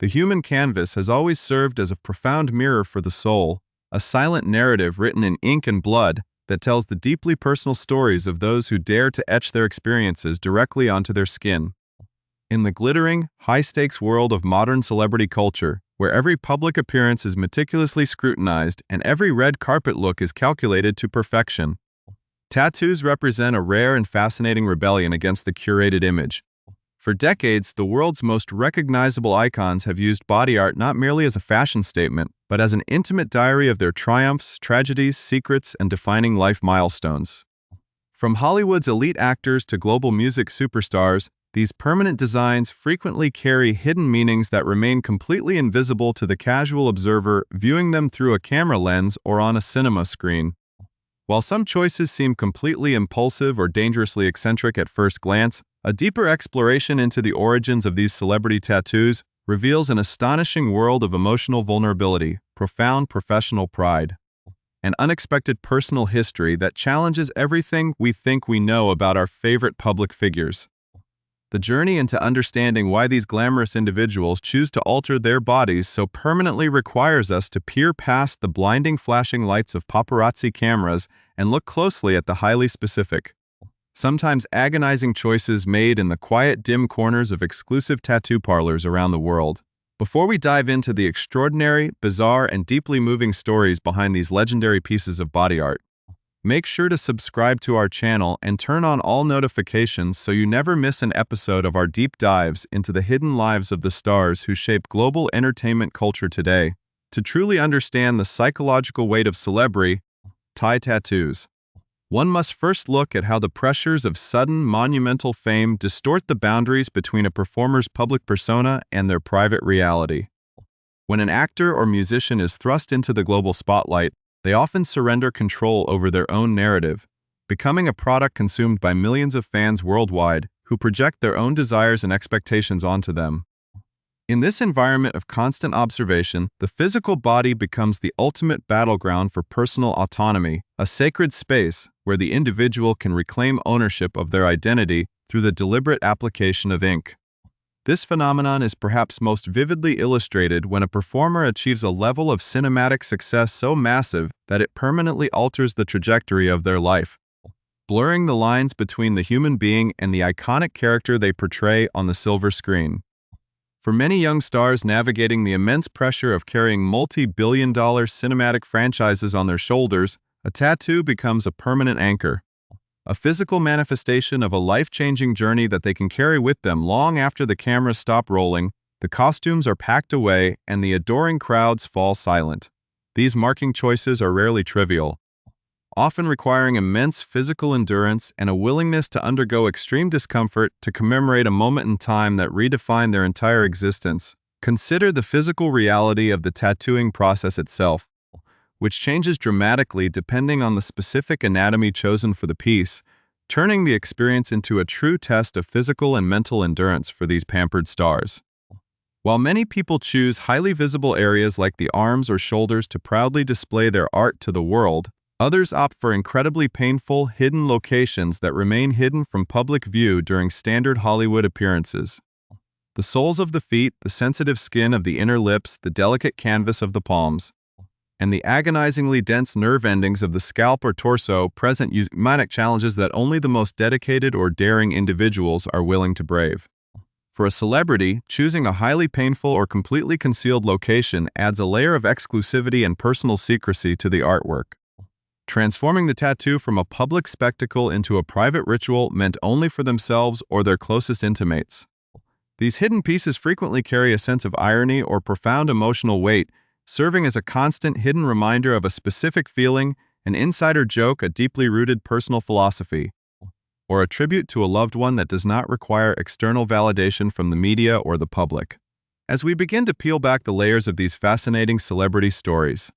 The human canvas has always served as a profound mirror for the soul, a silent narrative written in ink and blood that tells the deeply personal stories of those who dare to etch their experiences directly onto their skin. In the glittering, high-stakes world of modern celebrity culture, where every public appearance is meticulously scrutinized and every red carpet look is calculated to perfection, tattoos represent a rare and fascinating rebellion against the curated image. For decades, the world's most recognizable icons have used body art not merely as a fashion statement, but as an intimate diary of their triumphs, tragedies, secrets, and defining life milestones. From Hollywood's elite actors to global music superstars, these permanent designs frequently carry hidden meanings that remain completely invisible to the casual observer viewing them through a camera lens or on a cinema screen. While some choices seem completely impulsive or dangerously eccentric at first glance, a deeper exploration into the origins of these celebrity tattoos reveals an astonishing world of emotional vulnerability, profound professional pride, and unexpected personal history that challenges everything we think we know about our favorite public figures. The journey into understanding why these glamorous individuals choose to alter their bodies so permanently requires us to peer past the blinding flashing lights of paparazzi cameras and look closely at the highly specific, sometimes agonizing choices made in the quiet, dim corners of exclusive tattoo parlors around the world. Before we dive into the extraordinary, bizarre, and deeply moving stories behind these legendary pieces of body art, make sure to subscribe to our channel and turn on all notifications so you never miss an episode of our deep dives into the hidden lives of the stars who shape global entertainment culture today. To truly understand the psychological weight of celebrity tattoos, one must first look at how the pressures of sudden, monumental fame distort the boundaries between a performer's public persona and their private reality. When an actor or musician is thrust into the global spotlight, they often surrender control over their own narrative, becoming a product consumed by millions of fans worldwide who project their own desires and expectations onto them. In this environment of constant observation, the physical body becomes the ultimate battleground for personal autonomy, a sacred space where the individual can reclaim ownership of their identity through the deliberate application of ink. This phenomenon is perhaps most vividly illustrated when a performer achieves a level of cinematic success so massive that it permanently alters the trajectory of their life, blurring the lines between the human being and the iconic character they portray on the silver screen. For many young stars navigating the immense pressure of carrying multi-billion-dollar cinematic franchises on their shoulders, a tattoo becomes a permanent anchor, a physical manifestation of a life-changing journey that they can carry with them long after the cameras stop rolling, the costumes are packed away, and the adoring crowds fall silent. These marking choices are rarely trivial, often requiring immense physical endurance and a willingness to undergo extreme discomfort to commemorate a moment in time that redefined their entire existence. Consider the physical reality of the tattooing process itself, which changes dramatically depending on the specific anatomy chosen for the piece, turning the experience into a true test of physical and mental endurance for these pampered stars. While many people choose highly visible areas like the arms or shoulders to proudly display their art to the world, others opt for incredibly painful, hidden locations that remain hidden from public view during standard Hollywood appearances. The soles of the feet, the sensitive skin of the inner lips, the delicate canvas of the palms, and the agonizingly dense nerve endings of the scalp or torso present unique challenges that only the most dedicated or daring individuals are willing to brave. For a celebrity, choosing a highly painful or completely concealed location adds a layer of exclusivity and personal secrecy to the artwork, transforming the tattoo from a public spectacle into a private ritual meant only for themselves or their closest intimates. These hidden pieces frequently carry a sense of irony or profound emotional weight, serving as a constant hidden reminder of a specific feeling, an insider joke, a deeply rooted personal philosophy, or a tribute to a loved one that does not require external validation from the media or the public. As we begin to peel back the layers of these fascinating celebrity stories,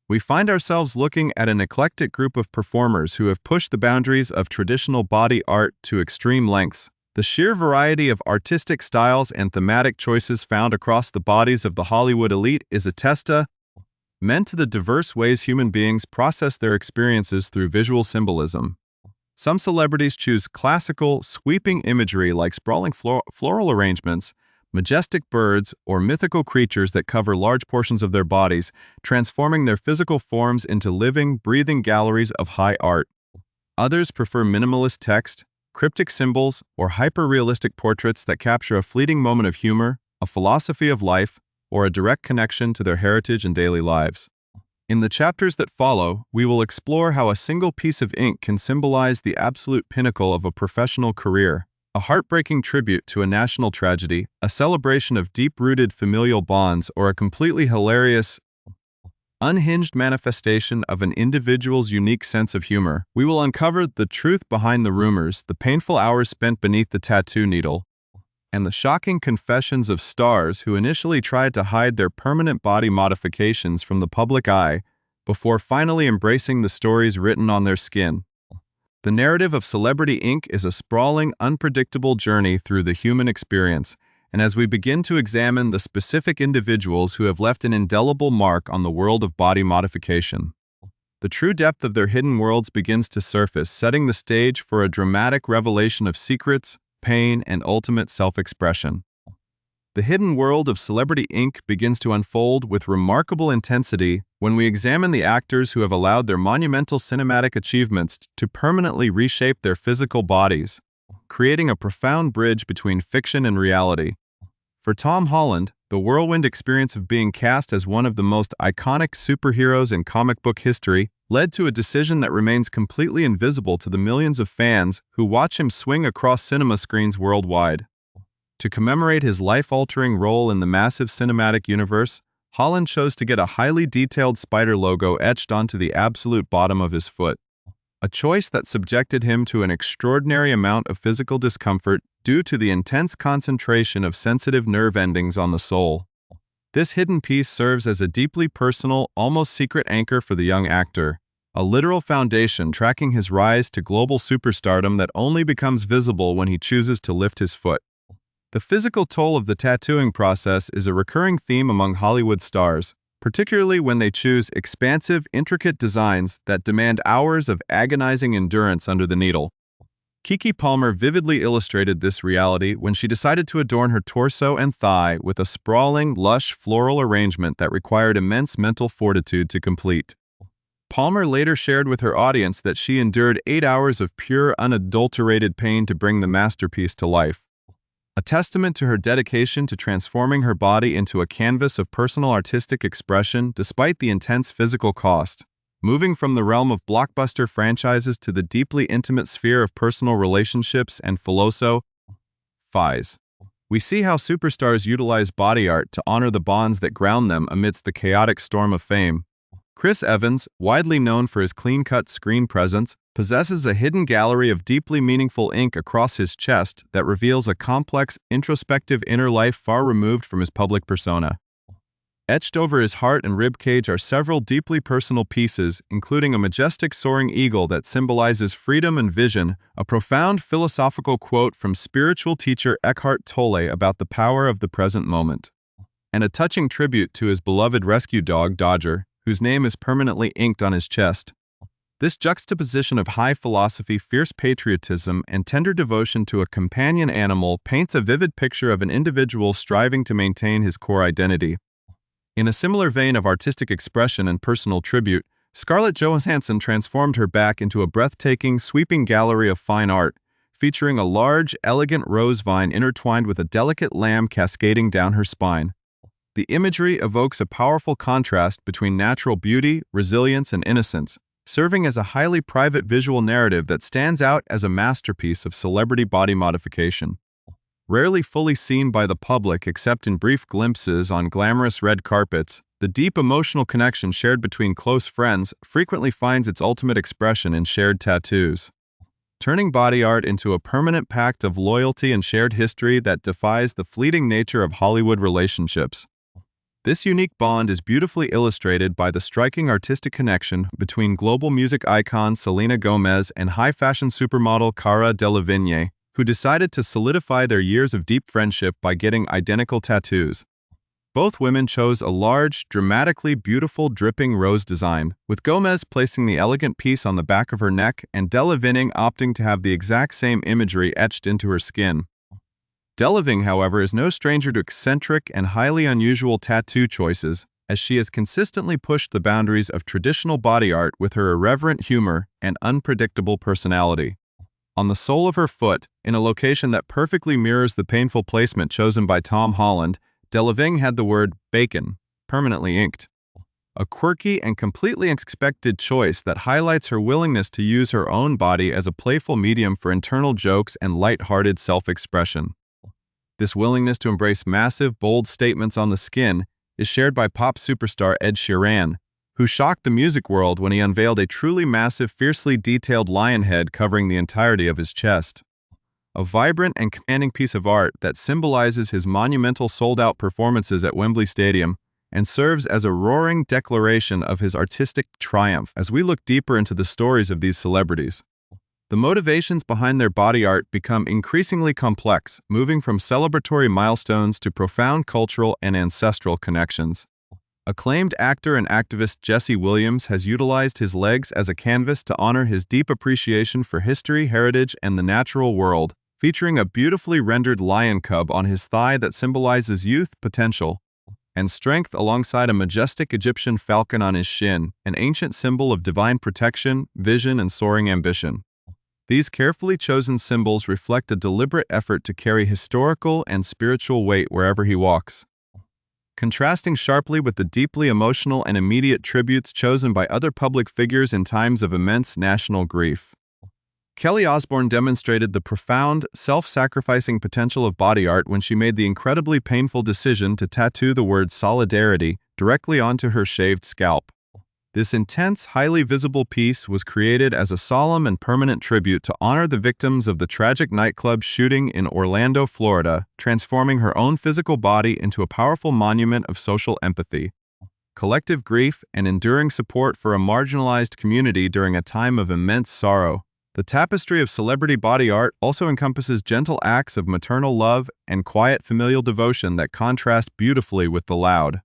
we find ourselves looking at an eclectic group of performers who have pushed the boundaries of traditional body art to extreme lengths. The sheer variety of artistic styles and thematic choices found across the bodies of the Hollywood elite is a testament to the diverse ways human beings process their experiences through visual symbolism. Some celebrities choose classical, sweeping imagery like sprawling floral arrangements, majestic birds, or mythical creatures that cover large portions of their bodies, transforming their physical forms into living, breathing galleries of high art. Others prefer minimalist text, cryptic symbols, or hyper-realistic portraits that capture a fleeting moment of humor, a philosophy of life, or a direct connection to their heritage and daily lives. In the chapters that follow, we will explore how a single piece of ink can symbolize the absolute pinnacle of a professional career, a heartbreaking tribute to a national tragedy, a celebration of deep-rooted familial bonds, or a completely hilarious, unhinged manifestation of an individual's unique sense of humor. We will uncover the truth behind the rumors, the painful hours spent beneath the tattoo needle, and the shocking confessions of stars who initially tried to hide their permanent body modifications from the public eye before finally embracing the stories written on their skin. The narrative of Celebrity Ink is a sprawling, unpredictable journey through the human experience, and as we begin to examine the specific individuals who have left an indelible mark on the world of body modification, the true depth of their hidden worlds begins to surface, setting the stage for a dramatic revelation of secrets, pain, and ultimate self-expression. The hidden world of Celebrity Ink begins to unfold with remarkable intensity when we examine the actors who have allowed their monumental cinematic achievements to permanently reshape their physical bodies, creating a profound bridge between fiction and reality. For Tom Holland, the whirlwind experience of being cast as one of the most iconic superheroes in comic book history led to a decision that remains completely invisible to the millions of fans who watch him swing across cinema screens worldwide. To commemorate his life-altering role in the massive cinematic universe, Holland chose to get a highly detailed spider logo etched onto the absolute bottom of his foot, a choice that subjected him to an extraordinary amount of physical discomfort due to the intense concentration of sensitive nerve endings on the sole. This hidden piece serves as a deeply personal, almost secret anchor for the young actor, a literal foundation tracking his rise to global superstardom that only becomes visible when he chooses to lift his foot. The physical toll of the tattooing process is a recurring theme among Hollywood stars, particularly when they choose expansive, intricate designs that demand hours of agonizing endurance under the needle. Keke Palmer vividly illustrated this reality when she decided to adorn her torso and thigh with a sprawling, lush floral arrangement that required immense mental fortitude to complete. Palmer later shared with her audience that she endured 8 hours of pure, unadulterated pain to bring the masterpiece to life, a testament to her dedication to transforming her body into a canvas of personal artistic expression despite the intense physical cost. Moving from the realm of blockbuster franchises to the deeply intimate sphere of personal relationships and philosophies, we see how superstars utilize body art to honor the bonds that ground them amidst the chaotic storm of fame. Chris Evans, widely known for his clean-cut screen presence, possesses a hidden gallery of deeply meaningful ink across his chest that reveals a complex, introspective inner life far removed from his public persona. Etched over his heart and ribcage are several deeply personal pieces, including a majestic soaring eagle that symbolizes freedom and vision, a profound philosophical quote from spiritual teacher Eckhart Tolle about the power of the present moment, and a touching tribute to his beloved rescue dog, Dodger, whose name is permanently inked on his chest. This juxtaposition of high philosophy, fierce patriotism, and tender devotion to a companion animal paints a vivid picture of an individual striving to maintain his core identity. In a similar vein of artistic expression and personal tribute, Scarlett Johansson transformed her back into a breathtaking, sweeping gallery of fine art, featuring a large, elegant rose vine intertwined with a delicate lamb cascading down her spine. The imagery evokes a powerful contrast between natural beauty, resilience, and innocence, serving as a highly private visual narrative that stands out as a masterpiece of celebrity body modification. Rarely fully seen by the public except in brief glimpses on glamorous red carpets, the deep emotional connection shared between close friends frequently finds its ultimate expression in shared tattoos, turning body art into a permanent pact of loyalty and shared history that defies the fleeting nature of Hollywood relationships. This unique bond is beautifully illustrated by the striking artistic connection between global music icon Selena Gomez and high-fashion supermodel Cara Delevingne, who decided to solidify their years of deep friendship by getting identical tattoos. Both women chose a large, dramatically beautiful dripping rose design, with Gomez placing the elegant piece on the back of her neck and Delevingne opting to have the exact same imagery etched into her skin. Delevingne, however, is no stranger to eccentric and highly unusual tattoo choices, as she has consistently pushed the boundaries of traditional body art with her irreverent humor and unpredictable personality. On the sole of her foot, in a location that perfectly mirrors the painful placement chosen by Tom Holland, Delevingne had the word bacon permanently inked. A quirky and completely unexpected choice that highlights her willingness to use her own body as a playful medium for internal jokes and light-hearted self-expression. This willingness to embrace massive, bold statements on the skin is shared by pop superstar Ed Sheeran, who shocked the music world when he unveiled a truly massive, fiercely detailed lion head covering the entirety of his chest. A vibrant and commanding piece of art that symbolizes his monumental sold-out performances at Wembley Stadium and serves as a roaring declaration of his artistic triumph as we look deeper into the stories of these celebrities. The motivations behind their body art become increasingly complex, moving from celebratory milestones to profound cultural and ancestral connections. Acclaimed actor and activist Jesse Williams has utilized his legs as a canvas to honor his deep appreciation for history, heritage, and the natural world, featuring a beautifully rendered lion cub on his thigh that symbolizes youth, potential, and strength alongside a majestic Egyptian falcon on his shin, an ancient symbol of divine protection, vision, and soaring ambition. These carefully chosen symbols reflect a deliberate effort to carry historical and spiritual weight wherever he walks, contrasting sharply with the deeply emotional and immediate tributes chosen by other public figures in times of immense national grief. Kelly Osbourne demonstrated the profound, self-sacrificing potential of body art when she made the incredibly painful decision to tattoo the word solidarity directly onto her shaved scalp. This intense, highly visible piece was created as a solemn and permanent tribute to honor the victims of the tragic nightclub shooting in Orlando, Florida, transforming her own physical body into a powerful monument of social empathy, collective grief, and enduring support for a marginalized community during a time of immense sorrow. The tapestry of celebrity body art also encompasses gentle acts of maternal love and quiet familial devotion that contrast beautifully with the loud,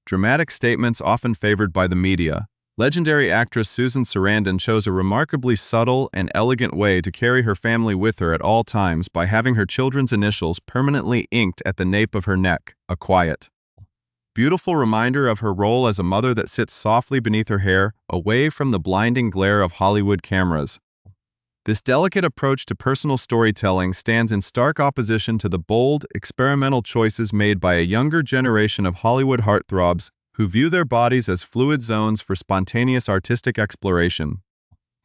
dramatic statements often favored by the media. Legendary actress Susan Sarandon chose a remarkably subtle and elegant way to carry her family with her at all times by having her children's initials permanently inked at the nape of her neck, a quiet, beautiful reminder of her role as a mother that sits softly beneath her hair, away from the blinding glare of Hollywood cameras. This delicate approach to personal storytelling stands in stark opposition to the bold, experimental choices made by a younger generation of Hollywood heartthrobs who view their bodies as fluid zones for spontaneous artistic exploration.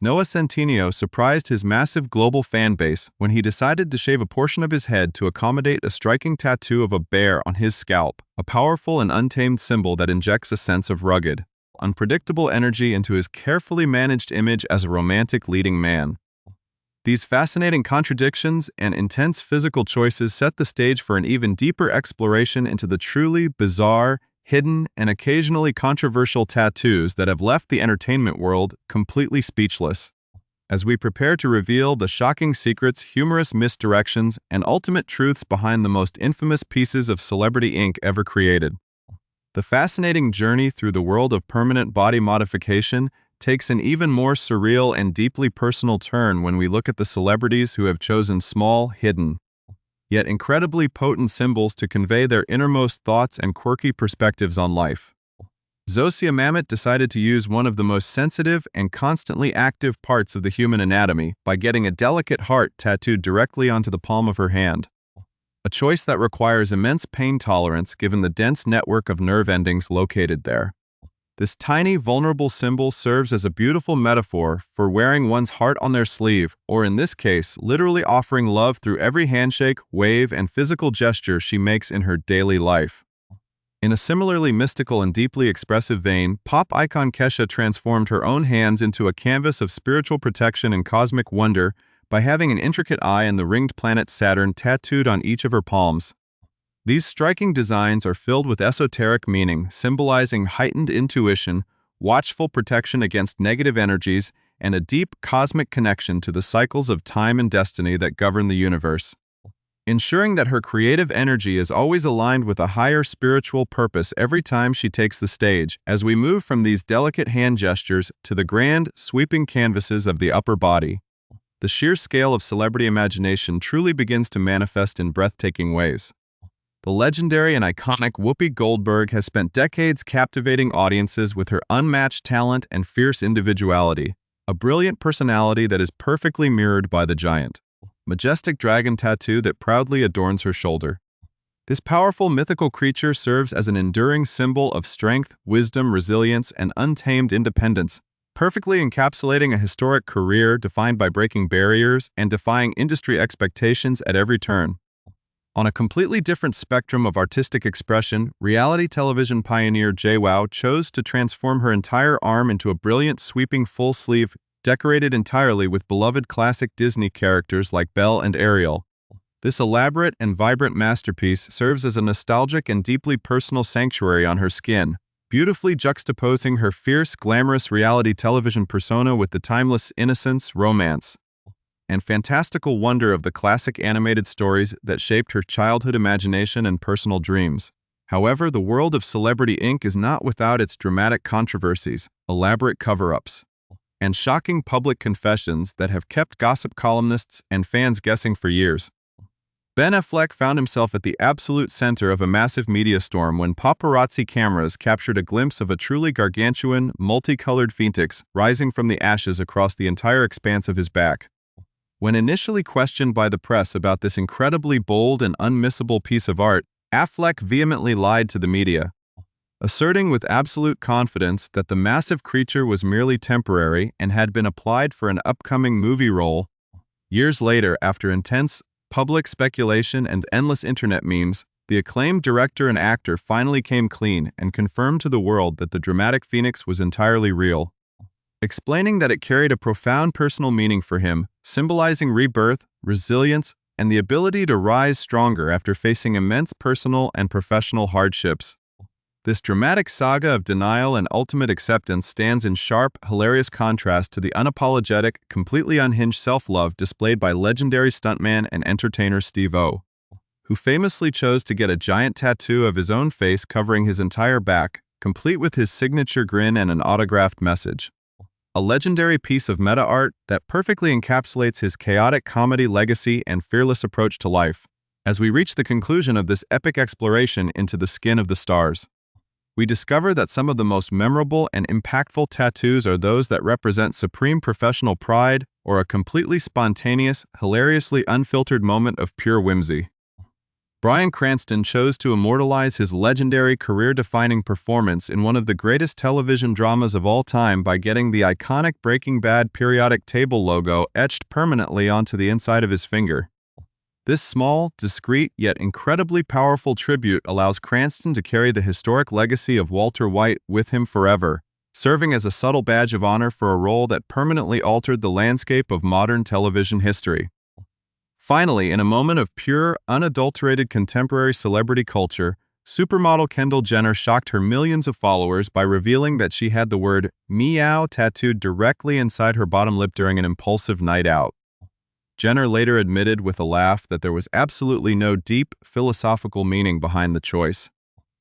Noah Centineo surprised his massive global fan base when he decided to shave a portion of his head to accommodate a striking tattoo of a bear on his scalp, a powerful and untamed symbol that injects a sense of rugged, unpredictable energy into his carefully managed image as a romantic leading man. These fascinating contradictions and intense physical choices set the stage for an even deeper exploration into the truly bizarre, hidden, and occasionally controversial tattoos that have left the entertainment world completely speechless. As we prepare to reveal the shocking secrets, humorous misdirections, and ultimate truths behind the most infamous pieces of celebrity ink ever created. The fascinating journey through the world of permanent body modification takes an even more surreal and deeply personal turn when we look at the celebrities who have chosen small, hidden, yet incredibly potent symbols to convey their innermost thoughts and quirky perspectives on life. Zosia Mamet decided to use one of the most sensitive and constantly active parts of the human anatomy by getting a delicate heart tattooed directly onto the palm of her hand, a choice that requires immense pain tolerance given the dense network of nerve endings located there. This tiny, vulnerable symbol serves as a beautiful metaphor for wearing one's heart on their sleeve, or in this case, literally offering love through every handshake, wave, and physical gesture she makes in her daily life. In a similarly mystical and deeply expressive vein, pop icon Kesha transformed her own hands into a canvas of spiritual protection and cosmic wonder by having an intricate eye and the ringed planet Saturn tattooed on each of her palms. These striking designs are filled with esoteric meaning, symbolizing heightened intuition, watchful protection against negative energies, and a deep cosmic connection to the cycles of time and destiny that govern the universe. Ensuring that her creative energy is always aligned with a higher spiritual purpose every time she takes the stage, as we move from these delicate hand gestures to the grand, sweeping canvases of the upper body. the sheer scale of celebrity imagination truly begins to manifest in breathtaking ways. The legendary and iconic Whoopi Goldberg has spent decades captivating audiences with her unmatched talent and fierce individuality, a brilliant personality that is perfectly mirrored by the giant, majestic dragon tattoo that proudly adorns her shoulder. This powerful mythical creature serves as an enduring symbol of strength, wisdom, resilience, and untamed independence, perfectly encapsulating a historic career defined by breaking barriers and defying industry expectations at every turn. On a completely different spectrum of artistic expression, reality television pioneer JWoww chose to transform her entire arm into a brilliant sweeping full sleeve, decorated entirely with beloved classic Disney characters like Belle and Ariel. This elaborate and vibrant masterpiece serves as a nostalgic and deeply personal sanctuary on her skin, beautifully juxtaposing her fierce, glamorous reality television persona with the timeless innocence, romance, and fantastical wonder of the classic animated stories that shaped her childhood imagination and personal dreams. However, the world of Celebrity Inc. is not without its dramatic controversies, elaborate cover-ups, and shocking public confessions that have kept gossip columnists and fans guessing for years. Ben Affleck found himself at the absolute center of a massive media storm when paparazzi cameras captured a glimpse of a truly gargantuan, multicolored phoenix rising from the ashes across the entire expanse of his back. When initially questioned by the press about this incredibly bold and unmissable piece of art, Affleck vehemently lied to the media, asserting with absolute confidence that the massive creature was merely temporary and had been applied for an upcoming movie role. Years later, after intense public speculation and endless internet memes, the acclaimed director and actor finally came clean and confirmed to the world that the dramatic phoenix was entirely real, explaining that it carried a profound personal meaning for him, symbolizing rebirth, resilience, and the ability to rise stronger after facing immense personal and professional hardships. This dramatic saga of denial and ultimate acceptance stands in sharp, hilarious contrast to the unapologetic, completely unhinged self-love displayed by legendary stuntman and entertainer Steve-O, who famously chose to get a giant tattoo of his own face covering his entire back, complete with his signature grin and an autographed message. A legendary piece of meta art that perfectly encapsulates his chaotic comedy legacy and fearless approach to life. As we reach the conclusion of this epic exploration into the skin of the stars, we discover that some of the most memorable and impactful tattoos are those that represent supreme professional pride or a completely spontaneous, hilariously unfiltered moment of pure whimsy. Bryan Cranston chose to immortalize his legendary career-defining performance in one of the greatest television dramas of all time by getting the iconic Breaking Bad periodic table logo etched permanently onto the inside of his finger. This small, discreet, yet incredibly powerful tribute allows Cranston to carry the historic legacy of Walter White with him forever, serving as a subtle badge of honor for a role that permanently altered the landscape of modern television history. Finally, in a moment of pure, unadulterated contemporary celebrity culture, supermodel Kendall Jenner shocked her millions of followers by revealing that she had the word "meow" tattooed directly inside her bottom lip during an impulsive night out. Jenner later admitted with a laugh that there was absolutely no deep, philosophical meaning behind the choice,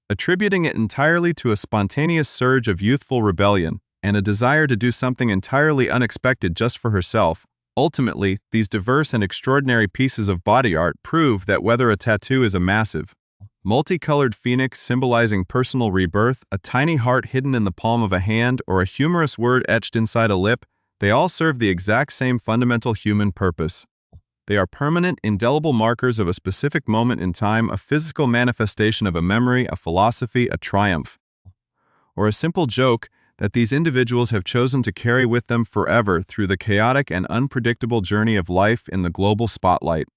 attributing it entirely to a spontaneous surge of youthful rebellion and a desire to do something entirely unexpected just for herself. Ultimately, these diverse and extraordinary pieces of body art prove that whether a tattoo is a massive, multicolored phoenix symbolizing personal rebirth, a tiny heart hidden in the palm of a hand, or a humorous word etched inside a lip, they all serve the exact same fundamental human purpose. They are permanent, indelible markers of a specific moment in time, a physical manifestation of a memory, a philosophy, a triumph, or a simple joke that these individuals have chosen to carry with them forever through the chaotic and unpredictable journey of life in the global spotlight.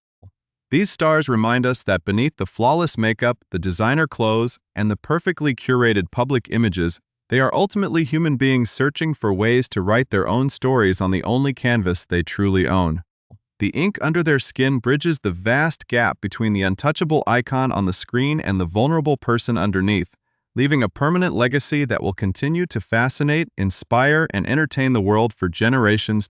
These stars remind us that beneath the flawless makeup, the designer clothes, and the perfectly curated public images, they are ultimately human beings searching for ways to write their own stories on the only canvas they truly own. The ink under their skin bridges the vast gap between the untouchable icon on the screen and the vulnerable person underneath, leaving a permanent legacy that will continue to fascinate, inspire, and entertain the world for generations.